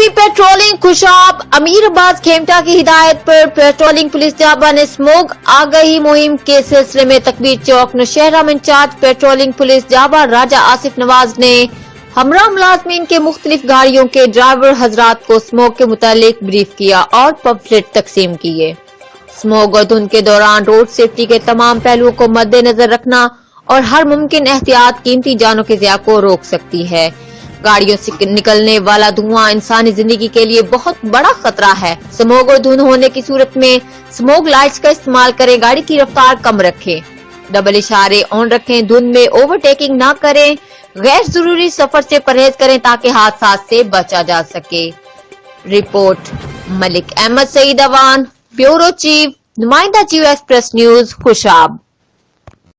UP patrolling Khushab Amirabad Khemta की हिदायत पर पेट्रोलिंग पुलिस जाबा ने स्मोक आगाही मुहिम के सिलसिले में तकबीर चौक नौशहरा में इंचार्ज पेट्रोलिंग पुलिस जाबा राजा आसिफ नवाज ने हमरा मुलाजमीन के मुख्तलिफ गाड़ियों के ड्राइवर हजरात को स्मोक के मुतालिक ब्रीफ किया और पम्फलेट तकसीम किए। स्मोक और धुंध के दौरान रोड सेफ्टी के तमाम पहलुओं को मद्देनजर रखना और हर मुमकिन एहतियात कीमती जानों के ज़िया को रोक सकती है। गाड़ियों से निकलने वाला धुआं इंसानी जिंदगी के लिए बहुत बड़ा खतरा है। स्मोक और धुंध होने की सूरत में स्मोक लाइट्स का इस्तेमाल करें, गाड़ी की रफ्तार कम रखें, डबल इशारे ऑन रखें, धुंध में ओवरटेकिंग ना करें, गैर जरूरी सफर से परहेज करें ताकि हादसा से बचा जा सके। Report Malik Ahmed Saeed Awan, bureau chief, नुमाइंदा चीफ एक्सप्रेस न्यूज खुशाब।